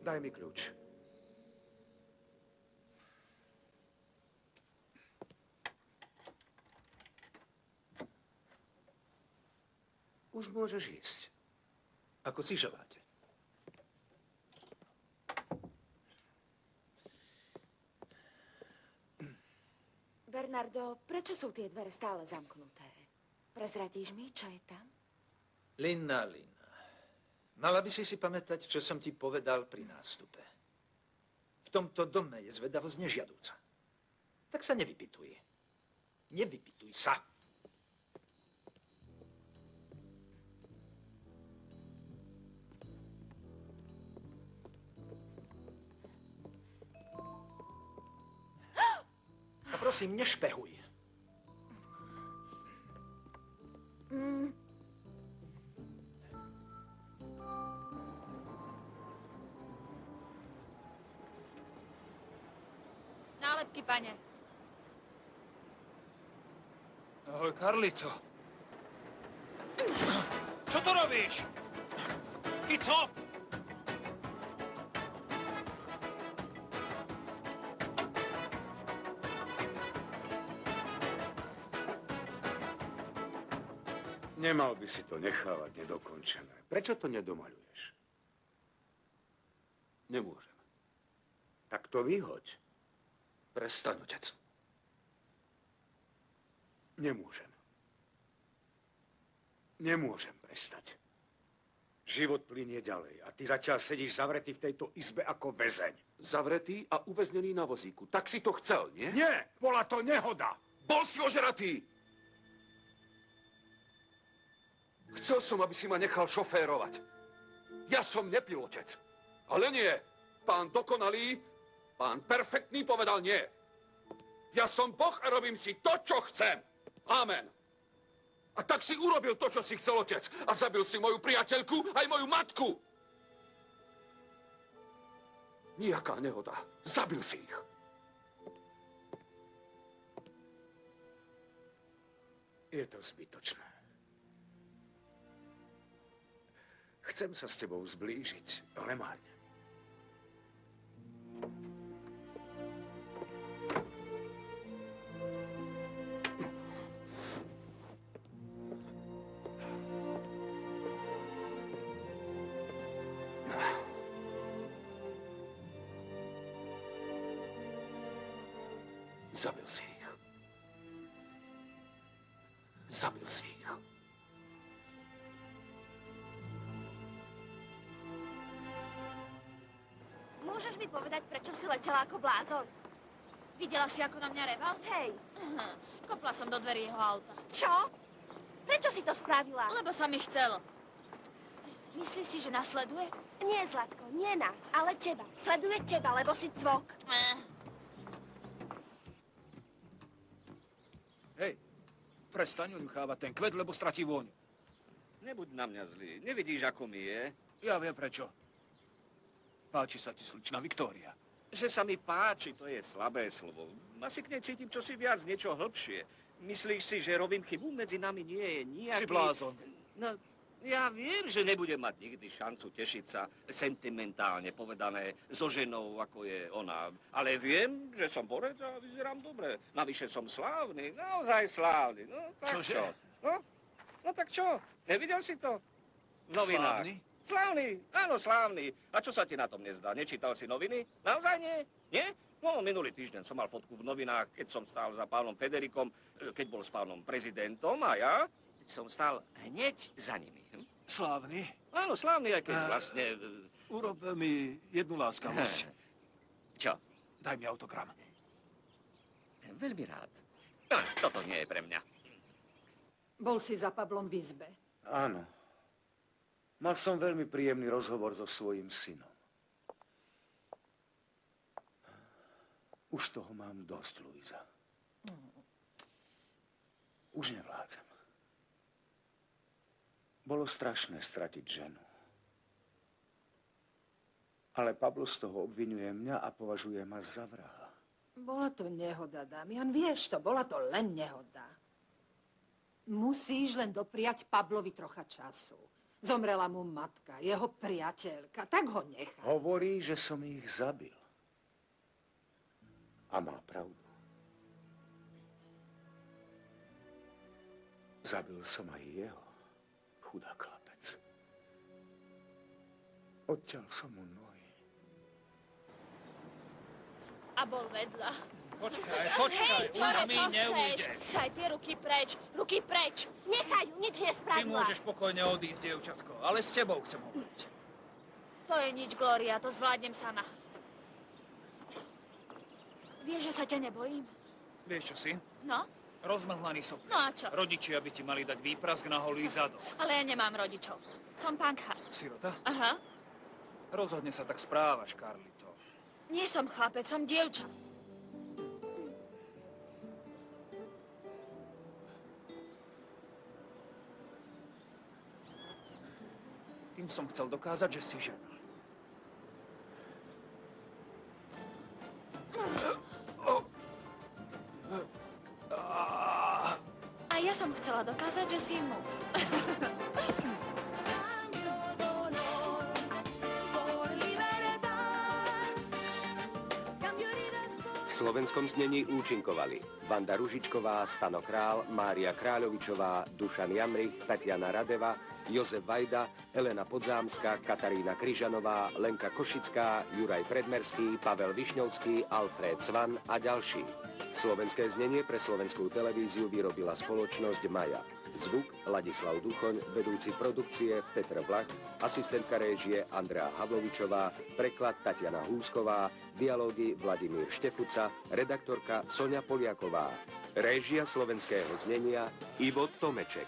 Daj mi kľúč. Už môžeš ísť. Ako si želáte. Bernardo, prečo sú tie dvere stále zamknuté? Prezradíš mi, čo je tam? Lina. Mala by si pamätať, čo som ti povedal pri nástupe. V tomto dome je zvedavosť nežiadúca. Tak sa nevypytuj. Nevypytuj sa. A prosím, nešpehuj. Nálepky, pane. Ahoj, Carlito. Čo to robíš? Ty co? Nemal by si to nechávať nedokončené. Prečo to nedomaľuješ? Nemôžem. Tak to vyhoď. Prestaň, otec. Nemôžem. Nemôžem prestať. Život plynie ďalej a ty zatiaľ sedíš zavretý v tejto izbe ako väzeň. Zavretý a uväznený na vozíku. Tak si to chcel, nie? Nie, bola to nehoda. Bol si ožratý! Chcel som, aby si ma nechal šoférovať. Ja som nepil, otec. Ale nie. Pán dokonalý, pán perfektný povedal nie. Ja som Boh a robím si to, čo chcem. Amen. A tak si urobil to, čo si chcel, otec. A zabil si moju priateľku aj moju matku. Nijaká nehoda. Zabil si ich. Je to zbytočné. Chcem sa s tebou zblížiť, ale márne. Zabil si ich. Zabil si ich. Môžeš mi povedať, prečo si letela ako blázon? Videla si, ako na mňa reval? Hej. Kopla som do dverí jeho auta. Čo? Prečo si to spravila? Lebo sa mi chcelo. Myslíš si, že nasleduje? Nie, Zlatko, nie nás, ale teba. Sleduje teba, lebo si cvok. Hej, prestaň oňuchávať ten kvet, lebo stratí vôňu. Nebuď na mňa zlý. Nevidíš, ako mi je? Ja viem prečo. Páči sa ti slečna Viktória. Že sa mi páči, to je slabé slovo. Asi k nej cítim čosi viac, niečo hĺbšie. Myslíš si, že robím chybu? Medzi nami nie je nejaký... Si blázon. No, ja viem, že nebudem mať nikdy šancu tešiť sa sentimentálne povedané so ženou, ako je ona. Ale viem, že som borec a vyzerám dobre. Navyše som slávny, naozaj slávny. No, tak čože? čo? No tak čo? Nevidel si to? V novinách. Slávny? Slávny, áno, slávny. A čo sa ti na tom nezdá? Nečítal si noviny? Naozaj nie? Nie? No, minulý týždeň som mal fotku v novinách, keď som stál za pánom Federikom, keď bol s pánom prezidentom a ja som stál hneď za nimi. Slávny? Áno, slávny, aj keď vlastne... Urob mi jednu láskavosť. Čo? Daj mi autogram. Veľmi rád. No, toto nie je pre mňa. Bol si za Pablom v izbe. Áno. Mal som veľmi príjemný rozhovor so svojím synom. Už toho mám dosť, Luisa. Už nevládzem. Bolo strašné stratiť ženu. Ale Pablo z toho obvinuje mňa a považuje ma za vraha. Bola to nehoda, Damian. Vieš to, bola to len nehoda. Musíš len dopriať Pablovi trocha času. Zomrela mu matka, jeho priateľka, tak ho nechá. Hovorí, že som ich zabil. A má pravdu. Zabil som aj jeho, chudá chlapec. Odťal som mu nohy. A bol vedľa. Počkaj, Hej, už čore, mi čo neujdeš. chceš? Daj tie ruky preč. Nechaj ju, nič Ty nespravila. môžeš pokojne odísť, dievčatko, ale s tebou chcem hovoriť. To je nič, Gloria, to zvládnem sama. Vieš, že sa ťa nebojím? Vieš čo si? No, Rozmazlaný soplik. no a čo? Rodičia by ti mali dať výprask na holý zadok. Ale ja nemám rodičov. Som pankhár. Sirota? Aha. Rozhodne sa tak správaš, Carlito. Nie som chlapec, som dievča. Tým som chcel dokázať, že si žena. A ja som chcela dokázať, že si muž. V slovenskom znení účinkovali Vanda Ružičková, Stano Král, Mária Kráľovičová, Dušan Jamrich, Tatiana Radeva, Jozef Vajda, Elena Podzámska, Katarína Kryžanová, Lenka Košická, Juraj Predmerský, Pavel Višňovský, Alfred Svan a ďalší. Slovenské znenie pre slovenskú televíziu vyrobila spoločnosť Maja. Zvuk Ladislav Duchoň, vedúci produkcie Petr Vlach, asistentka réžie Andrea Havlovičová, preklad Tatiana Húsková, dialógy Vladimír Štefuca, redaktorka Soňa Poliaková. Réžia slovenského znenia Ivo Tomeček.